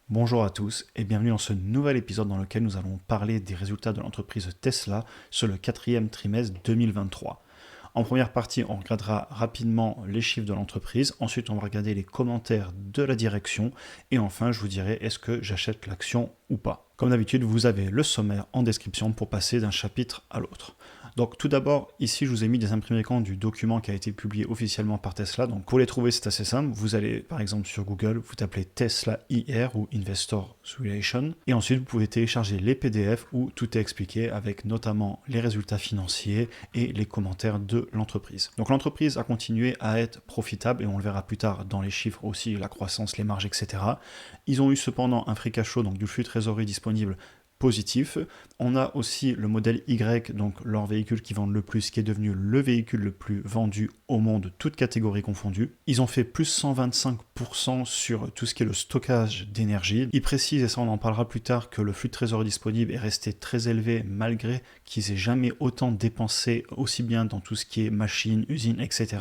Bonjour à tous et bienvenue dans ce nouvel épisode dans lequel nous allons parler des résultats de l'entreprise Tesla sur le quatrième trimestre 2023. En première partie, on regardera rapidement les chiffres de l'entreprise, ensuite on va regarder les commentaires de la direction et enfin je vous dirai est-ce que j'achète l'action ou pas. Comme d'habitude, vous avez le sommaire en description pour passer d'un chapitre à l'autre. Donc tout d'abord, ici je vous ai mis des imprimés écran du document qui a été publié officiellement par Tesla. Donc pour les trouver, c'est assez simple. Vous allez par exemple sur Google, vous tapez Tesla IR ou Investor Relation et ensuite vous pouvez télécharger les PDF où tout est expliqué avec notamment les résultats financiers et les commentaires de l'entreprise. Donc l'entreprise a continué à être profitable et on le verra plus tard dans les chiffres aussi, la croissance, les marges, etc. Ils ont eu cependant un free cash flow, donc du flux de trésorerie disponible positif. On a aussi le modèle Y, donc leur véhicule qui vend le plus, qui est devenu le véhicule le plus vendu au monde, toutes catégories confondues. Ils ont fait plus 125% sur tout ce qui est le stockage d'énergie. Ils précisent, et ça on en parlera plus tard, que le flux de trésorerie disponible est resté très élevé malgré qu'ils aient jamais autant dépensé aussi bien dans tout ce qui est machines, usines, etc.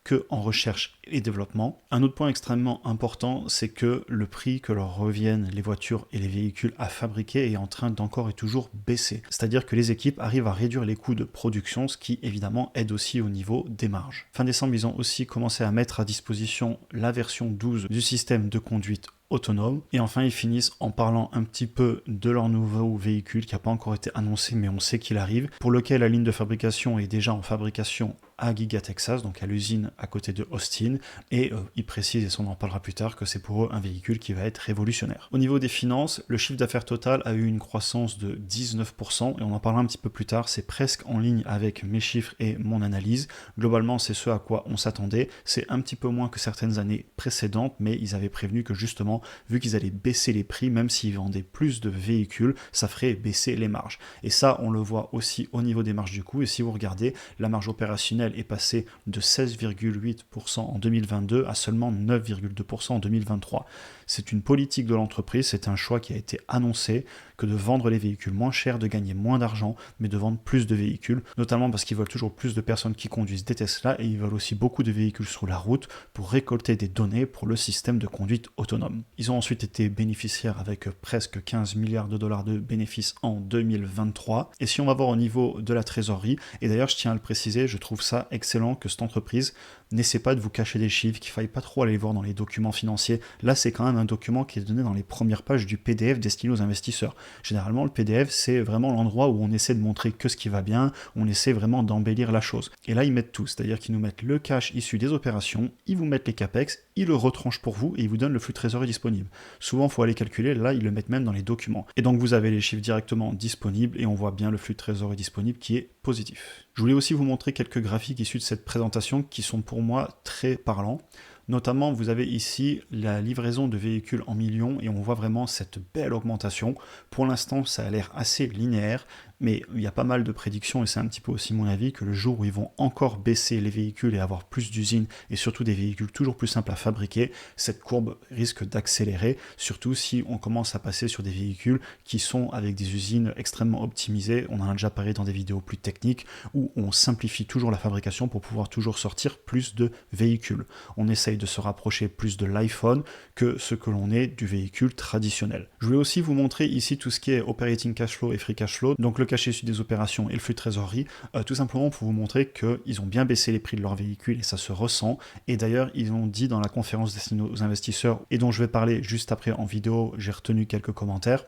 que en recherche et développement. Un autre point extrêmement important, c'est que le prix que leur reviennent les voitures et les véhicules à fabriquer est en train d'encore et toujours baisser. C'est-à-dire que les équipes arrivent à réduire les coûts de production, ce qui évidemment aide aussi au niveau des marges. Fin décembre, ils ont aussi commencé à mettre à disposition la version 12 du système de conduite autonome. Et enfin, ils finissent en parlant un petit peu de leur nouveau véhicule qui n'a pas encore été annoncé, mais on sait qu'il arrive, pour lequel la ligne de fabrication est déjà en fabrication à Giga Texas, donc à l'usine à côté de Austin, et ils précisent, et ça on en parlera plus tard, que c'est pour eux un véhicule qui va être révolutionnaire. Au niveau des finances, le chiffre d'affaires total a eu une croissance de 19%, et on en parlera un petit peu plus tard, c'est presque en ligne avec mes chiffres et mon analyse. Globalement, c'est ce à quoi on s'attendait, c'est un petit peu moins que certaines années précédentes, mais ils avaient prévenu que justement, vu qu'ils allaient baisser les prix, même s'ils vendaient plus de véhicules, ça ferait baisser les marges. Et ça, on le voit aussi au niveau des marges du coût, et si vous regardez, la marge opérationnelle est passé de 16,8% en 2022 à seulement 9,2% en 2023. C'est une politique de l'entreprise, c'est un choix qui a été annoncé que de vendre les véhicules moins chers, de gagner moins d'argent, mais de vendre plus de véhicules, notamment parce qu'ils veulent toujours plus de personnes qui conduisent des Tesla et ils veulent aussi beaucoup de véhicules sur la route pour récolter des données pour le système de conduite autonome. Ils ont ensuite été bénéficiaires avec presque 15 milliards de dollars de bénéfices en 2023. Et si on va voir au niveau de la trésorerie, et d'ailleurs je tiens à le préciser, je trouve ça excellent que cette entreprise n'essaie pas de vous cacher des chiffres, qu'il ne faille pas trop aller voir dans les documents financiers. Là, c'est quand même un document qui est donné dans les premières pages du PDF destiné aux investisseurs. Généralement, le PDF, c'est vraiment l'endroit où on essaie de montrer que ce qui va bien, on essaie vraiment d'embellir la chose. Et là, ils mettent tout, c'est-à-dire qu'ils nous mettent le cash issu des opérations, ils vous mettent les capex, ils le retranchent pour vous et ils vous donnent le flux de trésorerie disponible. Souvent, il faut aller calculer, là, ils le mettent même dans les documents. Et donc, vous avez les chiffres directement disponibles et on voit bien le flux de trésorerie disponible qui est positif. Je voulais aussi vous montrer quelques graphiques issus de cette présentation qui sont pour moi très parlants. Notamment, vous avez ici la livraison de véhicules en millions et on voit vraiment cette belle augmentation. Pour l'instant, ça a l'air assez linéaire, mais il y a pas mal de prédictions et c'est un petit peu aussi mon avis que le jour où ils vont encore baisser les véhicules et avoir plus d'usines et surtout des véhicules toujours plus simples à fabriquer, cette courbe risque d'accélérer, surtout si on commence à passer sur des véhicules qui sont avec des usines extrêmement optimisées. On en a déjà parlé dans des vidéos plus techniques où on simplifie toujours la fabrication pour pouvoir toujours sortir plus de véhicules. On essaye de se rapprocher plus de l'iPhone que ce que l'on est du véhicule traditionnel. Je voulais aussi vous montrer ici tout ce qui est operating cash flow et free cash flow, donc le cash issu des opérations et le flux de trésorerie, tout simplement pour vous montrer qu'ils ont bien baissé les prix de leurs véhicules et ça se ressent. Et d'ailleurs, ils ont dit dans la conférence destinée aux investisseurs et dont je vais parler juste après en vidéo, j'ai retenu quelques commentaires,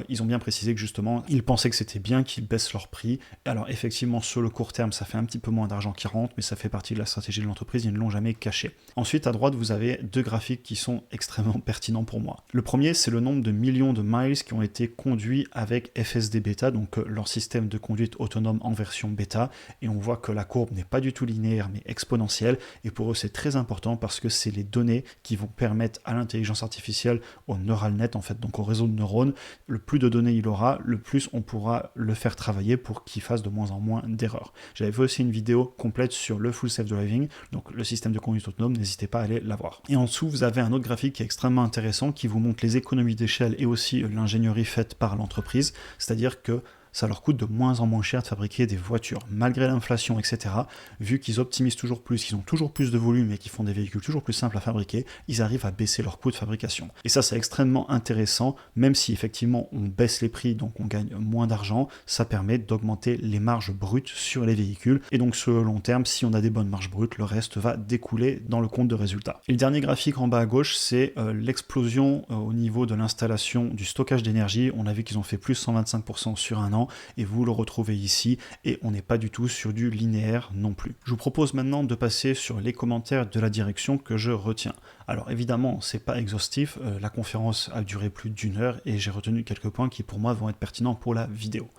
ils ont bien précisé que justement, ils pensaient que c'était bien qu'ils baissent leurs prix. Alors effectivement, sur le court terme, ça fait un petit peu moins d'argent qui rentre, mais ça fait partie de la stratégie de l'entreprise, ils ne l'ont jamais caché. Ensuite, à droite, vous avez deux graphiques qui sont extrêmement pertinents pour moi. Le premier, c'est le nombre de millions de miles qui ont été conduits avec FSD Beta, donc leur système de conduite autonome en version bêta, et on voit que la courbe n'est pas du tout linéaire, mais exponentielle, et pour eux, c'est très important parce que c'est les données qui vont permettre à l'intelligence artificielle, au neural net, en fait, donc au réseau de neurones, le plus de données il aura, le plus on pourra le faire travailler pour qu'il fasse de moins en moins d'erreurs. J'avais fait aussi une vidéo complète sur le full self-driving, donc le système de conduite autonome, n'hésitez pas à aller la voir. Et en dessous, vous avez un autre graphique qui est extrêmement intéressant, qui vous montre les économies d'échelle et aussi l'ingénierie faite par l'entreprise, c'est-à-dire que ça leur coûte de moins en moins cher de fabriquer des voitures. Malgré l'inflation, etc., vu qu'ils optimisent toujours plus, qu'ils ont toujours plus de volume et qu'ils font des véhicules toujours plus simples à fabriquer, ils arrivent à baisser leur coût de fabrication. Et ça, c'est extrêmement intéressant, même si effectivement on baisse les prix, donc on gagne moins d'argent, ça permet d'augmenter les marges brutes sur les véhicules. Et donc sur le long terme, si on a des bonnes marges brutes, le reste va découler dans le compte de résultats. Et le dernier graphique en bas à gauche, c'est l'explosion au niveau de l'installation du stockage d'énergie. On a vu qu'ils ont fait plus 125% sur un an, et vous le retrouvez ici, et on n'est pas du tout sur du linéaire non plus. Je vous propose maintenant de passer sur les commentaires de la direction que je retiens. Alors évidemment, c'est pas exhaustif, la conférence a duré plus d'1 heure et j'ai retenu quelques points qui pour moi vont être pertinents pour la vidéo.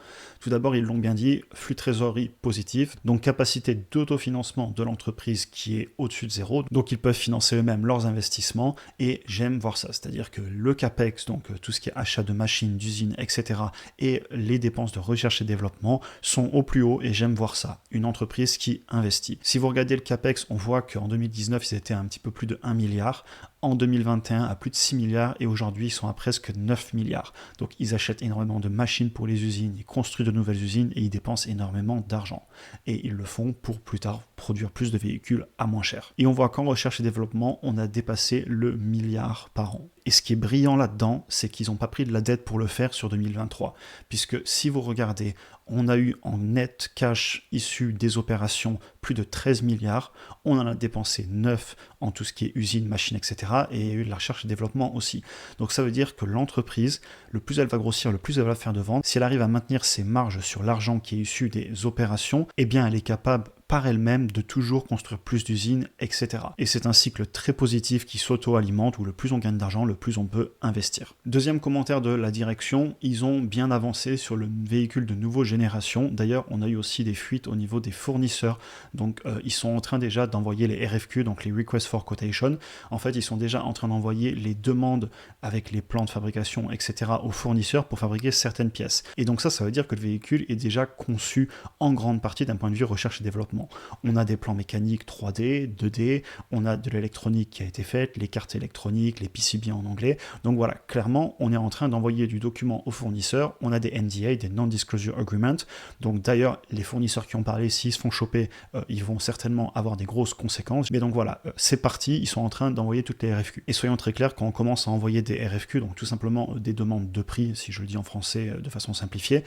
Tout d'abord, ils l'ont bien dit, flux trésorerie positif, donc capacité d'autofinancement de l'entreprise qui est au-dessus de zéro, donc ils peuvent financer eux-mêmes leurs investissements, et j'aime voir ça, c'est-à-dire que le CAPEX, donc tout ce qui est achat de machines, d'usines, etc., et les dépenses de recherche et développement sont au plus haut, et j'aime voir ça, une entreprise qui investit. Si vous regardez le CAPEX, on voit qu'en 2019, ils étaient à un petit peu plus de 1 milliard, en 2021 à plus de 6 milliards, et aujourd'hui ils sont à presque 9 milliards. Donc ils achètent énormément de machines pour les usines, ils construisent de nouvelles usines et ils dépensent énormément d'argent. Et ils le font pour plus tard produire plus de véhicules à moins cher. Et on voit qu'en recherche et développement, on a dépassé le milliard par an. Et ce qui est brillant là-dedans, c'est qu'ils n'ont pas pris de la dette pour le faire sur 2023. Puisque si vous regardez, on a eu en net cash issu des opérations plus de 13 milliards, on en a dépensé 9 en tout ce qui est usine, machines, etc. Et il y a eu de la recherche et développement aussi. Donc ça veut dire que l'entreprise, le plus elle va grossir, le plus elle va faire de ventes, si elle arrive à maintenir ses marges sur l'argent qui est issu des opérations, eh bien elle est capable par elle-même de toujours construire plus d'usines, etc. Et c'est un cycle très positif qui s'auto-alimente, où le plus on gagne d'argent, le plus on peut investir. Deuxième commentaire de la direction, ils ont bien avancé sur le véhicule de nouvelle génération. D'ailleurs, on a eu aussi des fuites au niveau des fournisseurs. Donc ils sont en train déjà d'envoyer les RFQ, donc les Request for Quotation. En fait, ils sont déjà en train d'envoyer les demandes avec les plans de fabrication, etc. aux fournisseurs pour fabriquer certaines pièces. Et donc ça veut dire que le véhicule est déjà conçu en grande partie d'un point de vue recherche et développement. On a des plans mécaniques 3D, 2D, on a de l'électronique qui a été faite, les cartes électroniques, les PCB en anglais. Donc voilà, clairement, on est en train d'envoyer du document aux fournisseurs. On a des NDA, des Non-Disclosure Agreements. Donc d'ailleurs, les fournisseurs qui ont parlé, s'ils se font choper, ils vont certainement avoir des grosses conséquences. Mais donc voilà, c'est parti, ils sont en train d'envoyer toutes les RFQ. Et soyons très clairs, quand on commence à envoyer des RFQ, donc tout simplement des demandes de prix, si je le dis en français de façon simplifiée,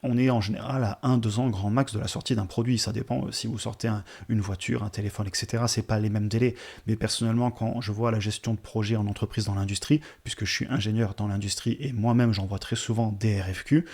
on est en général à 1-2 ans grand max de la sortie d'un produit. Ça dépend si vous sortez une voiture, un téléphone, etc., c'est pas les mêmes délais. Mais personnellement, quand je vois la gestion de projet en entreprise dans l'industrie, puisque je suis ingénieur dans l'industrie et moi-même j'envoie très souvent des RFQ,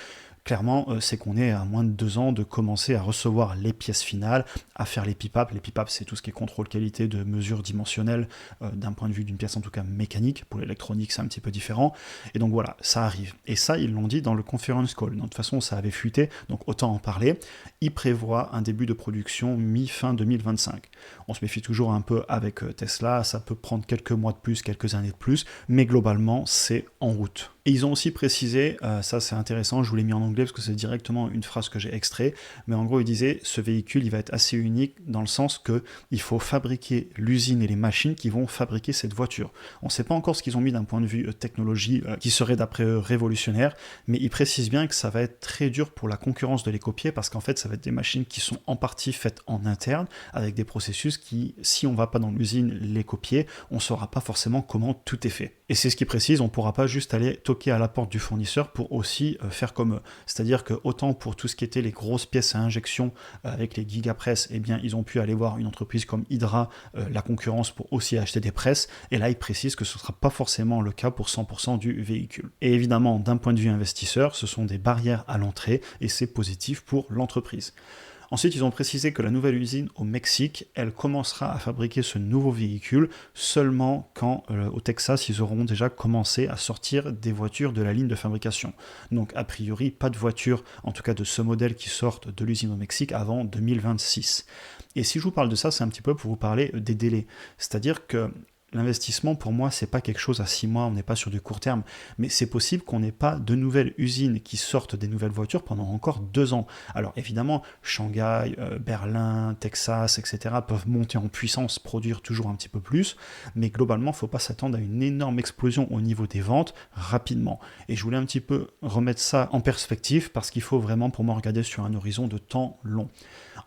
clairement, c'est qu'on est à moins de 2 ans de commencer à recevoir les pièces finales, à faire les PPAP. Les PPAP, c'est tout ce qui est contrôle qualité de mesure dimensionnelle, d'un point de vue d'une pièce en tout cas mécanique. Pour l'électronique, c'est un petit peu différent. Et donc voilà, ça arrive. Et ça, ils l'ont dit dans le conference call. De toute façon, ça avait fuité, donc autant en parler. Ils prévoient un début de production mi-fin 2025. On se méfie toujours un peu avec Tesla, ça peut prendre quelques mois de plus, quelques années de plus, mais globalement, c'est en route. Et ils ont aussi précisé, ça c'est intéressant, je vous l'ai mis en anglais parce que c'est directement une phrase que j'ai extrait, mais en gros ils disaient, ce véhicule il va être assez unique dans le sens que il faut fabriquer l'usine et les machines qui vont fabriquer cette voiture. On ne sait pas encore ce qu'ils ont mis d'un point de vue technologie qui serait d'après eux révolutionnaire, mais ils précisent bien que ça va être très dur pour la concurrence de les copier parce qu'en fait ça va être des machines qui sont en partie faites en interne avec des processus qui, si on ne va pas dans l'usine les copier, on ne saura pas forcément comment tout est fait. Et c'est ce qu'ils précisent, on ne pourra pas juste aller toquer à la porte du fournisseur pour aussi faire comme eux. C'est-à-dire que autant pour tout ce qui était les grosses pièces à injection avec les gigapresses, eh bien ils ont pu aller voir une entreprise comme Hydra, la concurrence, pour aussi acheter des presses, et là ils précisent que ce ne sera pas forcément le cas pour 100% du véhicule. Et évidemment, d'un point de vue investisseur, ce sont des barrières à l'entrée, et c'est positif pour l'entreprise. Ensuite, ils ont précisé que la nouvelle usine au Mexique, elle commencera à fabriquer ce nouveau véhicule seulement quand, au Texas, ils auront déjà commencé à sortir des voitures de la ligne de fabrication. Donc, a priori, pas de voitures, en tout cas de ce modèle, qui sortent de l'usine au Mexique avant 2026. Et si je vous parle de ça, c'est un petit peu pour vous parler des délais. C'est-à-dire que L'investissement, pour moi, c'est pas quelque chose à 6 mois, on n'est pas sur du court terme, mais c'est possible qu'on n'ait pas de nouvelles usines qui sortent des nouvelles voitures pendant encore 2 ans. Alors évidemment, Shanghai, Berlin, Texas, etc. peuvent monter en puissance, produire toujours un petit peu plus, mais globalement, il ne faut pas s'attendre à une énorme explosion au niveau des ventes rapidement. Et je voulais un petit peu remettre ça en perspective parce qu'il faut vraiment pour moi regarder sur un horizon de temps long.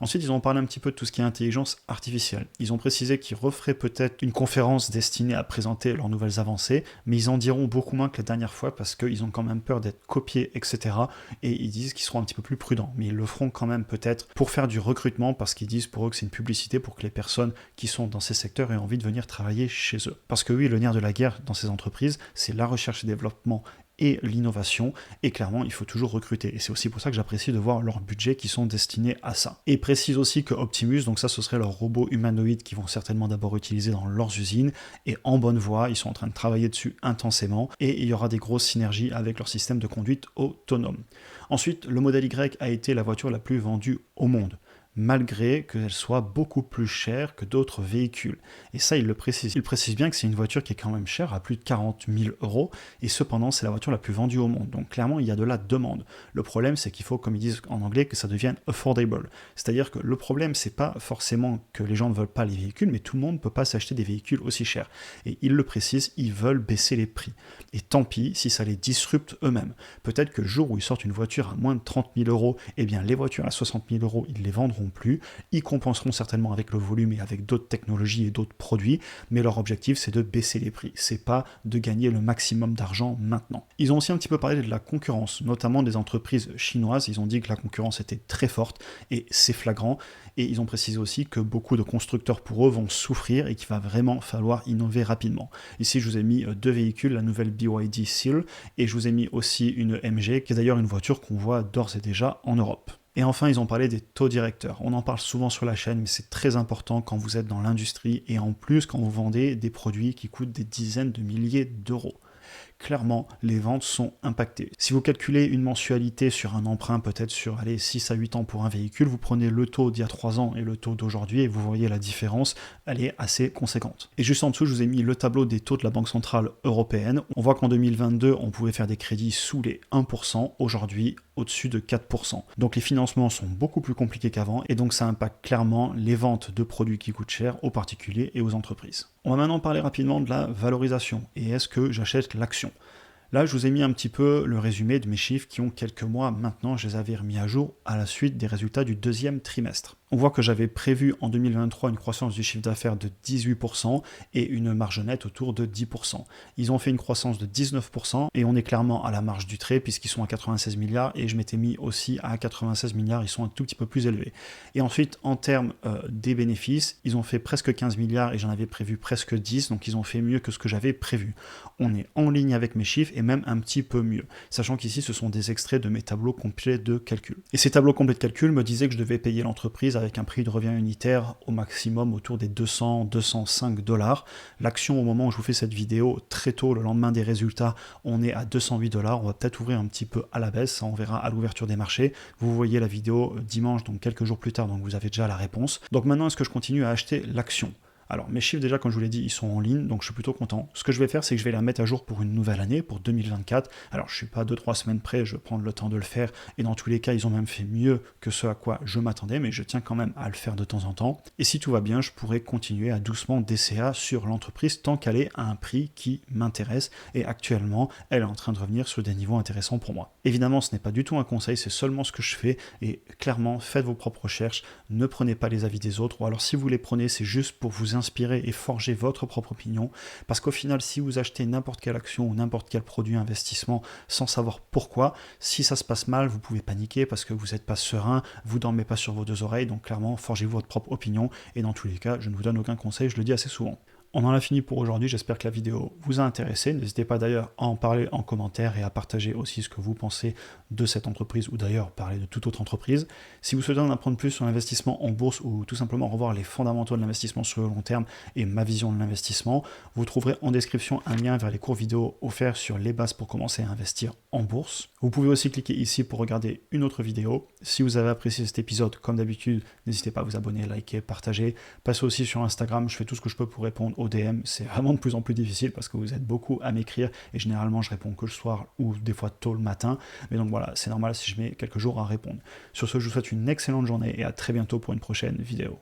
Ensuite, ils ont parlé un petit peu de tout ce qui est intelligence artificielle. Ils ont précisé qu'ils referaient peut-être une conférence destinée à présenter leurs nouvelles avancées, mais ils en diront beaucoup moins que la dernière fois parce qu'ils ont quand même peur d'être copiés, etc. Et ils disent qu'ils seront un petit peu plus prudents, mais ils le feront quand même peut-être pour faire du recrutement parce qu'ils disent pour eux que c'est une publicité pour que les personnes qui sont dans ces secteurs aient envie de venir travailler chez eux. Parce que oui, le nerf de la guerre dans ces entreprises, c'est la recherche et développement et l'innovation, et clairement il faut toujours recruter, et c'est aussi pour ça que j'apprécie de voir leurs budgets qui sont destinés à ça. Et précise aussi que Optimus, donc ça ce serait leurs robots humanoïdes qui vont certainement d'abord utiliser dans leurs usines, et en bonne voie, ils sont en train de travailler dessus intensément, et il y aura des grosses synergies avec leur système de conduite autonome. Ensuite, le modèle Y a été la voiture la plus vendue au monde, malgré qu'elle soit beaucoup plus chère que d'autres véhicules. Et ça, il le précise. Il précise bien que c'est une voiture qui est quand même chère, à plus de 40 000 €, et cependant, c'est la voiture la plus vendue au monde. Donc clairement, il y a de la demande. Le problème, c'est qu'il faut, comme ils disent en anglais, que ça devienne affordable. C'est-à-dire que le problème, c'est pas forcément que les gens ne veulent pas les véhicules, mais tout le monde ne peut pas s'acheter des véhicules aussi chers. Et ils le précisent, ils veulent baisser les prix. Et tant pis si ça les disrupte eux-mêmes. Peut-être que le jour où ils sortent une voiture à moins de 30 000 €, eh bien les voitures à 60 000 €, ils les vendront plus, ils compenseront certainement avec le volume et avec d'autres technologies et d'autres produits, mais leur objectif c'est de baisser les prix, c'est pas de gagner le maximum d'argent maintenant. Ils ont aussi un petit peu parlé de la concurrence, notamment des entreprises chinoises, ils ont dit que la concurrence était très forte et c'est flagrant, et ils ont précisé aussi que beaucoup de constructeurs pour eux vont souffrir et qu'il va vraiment falloir innover rapidement. Ici je vous ai mis 2 véhicules, la nouvelle BYD Seal, et je vous ai mis aussi une MG, qui est d'ailleurs une voiture qu'on voit d'ores et déjà en Europe. Et enfin, ils ont parlé des taux directeurs. On en parle souvent sur la chaîne, mais c'est très important quand vous êtes dans l'industrie et en plus quand vous vendez des produits qui coûtent des dizaines de milliers d'euros. Clairement, les ventes sont impactées. Si vous calculez une mensualité sur un emprunt, peut-être sur 6 à 8 ans pour un véhicule, vous prenez le taux d'il y a 3 ans et le taux d'aujourd'hui et vous voyez la différence, elle est assez conséquente. Et juste en dessous, je vous ai mis le tableau des taux de la Banque Centrale Européenne. On voit qu'en 2022, on pouvait faire des crédits sous les 1%, aujourd'hui au-dessus de 4%. Donc les financements sont beaucoup plus compliqués qu'avant et donc ça impacte clairement les ventes de produits qui coûtent cher aux particuliers et aux entreprises. On va maintenant parler rapidement de la valorisation et est-ce que j'achète l'action ? Là, je vous ai mis un petit peu le résumé de mes chiffres qui ont quelques mois maintenant, je les avais remis à jour à la suite des résultats du deuxième trimestre. On voit que j'avais prévu en 2023 une croissance du chiffre d'affaires de 18% et une marge nette autour de 10%. Ils ont fait une croissance de 19% et on est clairement à la marge du trait puisqu'ils sont à 96 milliards et je m'étais mis aussi à 96 milliards, ils sont un tout petit peu plus élevés. Et ensuite, en termes des bénéfices, ils ont fait presque 15 milliards et j'en avais prévu presque 10, donc ils ont fait mieux que ce que j'avais prévu. On est en ligne avec mes chiffres et même un petit peu mieux, sachant qu'ici ce sont des extraits de mes tableaux complets de calcul. Et ces tableaux complets de calcul me disaient que je devais payer l'entreprise avec un prix de revient unitaire au maximum autour des 200-205 $. L'action au moment où je vous fais cette vidéo, très tôt, le lendemain des résultats, on est à 208 $. On va peut-être ouvrir un petit peu à la baisse, ça on verra à l'ouverture des marchés. Vous voyez la vidéo dimanche, donc quelques jours plus tard, donc vous avez déjà la réponse. Donc maintenant, est-ce que je continue à acheter l'action ? Alors mes chiffres déjà, comme je vous l'ai dit, ils sont en ligne, donc je suis plutôt content. Ce que je vais faire, c'est que je vais la mettre à jour pour une nouvelle année, pour 2024. Alors je suis pas 2-3 semaines près, je vais prendre le temps de le faire, et dans tous les cas, ils ont même fait mieux que ce à quoi je m'attendais, mais je tiens quand même à le faire de temps en temps. Et si tout va bien, je pourrais continuer à doucement DCA sur l'entreprise tant qu'elle est à un prix qui m'intéresse, et actuellement, elle est en train de revenir sur des niveaux intéressants pour moi. Évidemment, ce n'est pas du tout un conseil, c'est seulement ce que je fais, et clairement, faites vos propres recherches, ne prenez pas les avis des autres, ou alors si vous les prenez, c'est juste pour vous inspirer et forger votre propre opinion, parce qu'au final, si vous achetez n'importe quelle action ou n'importe quel produit investissement sans savoir pourquoi, si ça se passe mal, vous pouvez paniquer parce que vous n'êtes pas serein, vous dormez pas sur vos 2 oreilles, donc clairement, forgez-vous votre propre opinion, et dans tous les cas, je ne vous donne aucun conseil, je le dis assez souvent. On en a fini pour aujourd'hui, j'espère que la vidéo vous a intéressé. N'hésitez pas d'ailleurs à en parler en commentaire et à partager aussi ce que vous pensez de cette entreprise ou d'ailleurs parler de toute autre entreprise. Si vous souhaitez en apprendre plus sur l'investissement en bourse ou tout simplement revoir les fondamentaux de l'investissement sur le long terme et ma vision de l'investissement, vous trouverez en description un lien vers les cours vidéo offerts sur les bases pour commencer à investir en bourse. Vous pouvez aussi cliquer ici pour regarder une autre vidéo. Si vous avez apprécié cet épisode, comme d'habitude, n'hésitez pas à vous abonner, liker, partager. Passez aussi sur Instagram, je fais tout ce que je peux pour répondre au DM, c'est vraiment de plus en plus difficile parce que vous êtes beaucoup à m'écrire et généralement je réponds que le soir ou des fois tôt le matin. Mais donc voilà, c'est normal si je mets quelques jours à répondre. Sur ce, je vous souhaite une excellente journée et à très bientôt pour une prochaine vidéo.